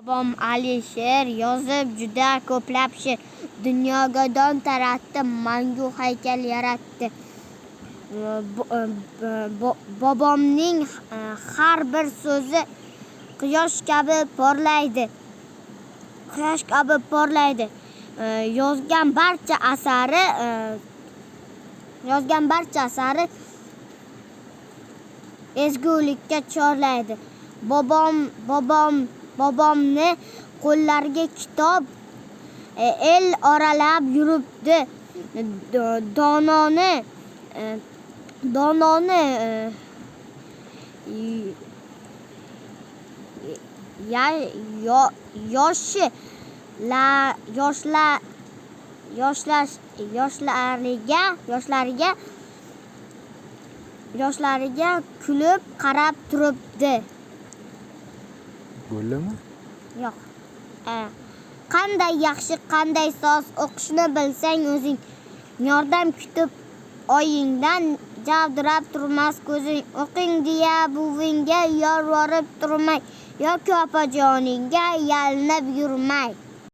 Bobom Alisher yozib juda ko'plab she'r, dunyoga don taratdi, mangu haykal yaratdi. Bobomning har bir so'zi quyosh kabi porlaydi. Yozgan barcha asari ezgulikka chorlaydi. Bobomni qo'llariga kitob, el oralab yuribdi. Dononi yoshlariga kulib qarab turibdi. Bo'ldimi? Yo'q. Qanday yaxshi, qanday soz o'qishni bilsang o'zing. Yordam kutib oyingdan javdirab turmas ko'zing. O'qing deya buvingga yolvorib turmay yoki opajoningga yalinib yurmay.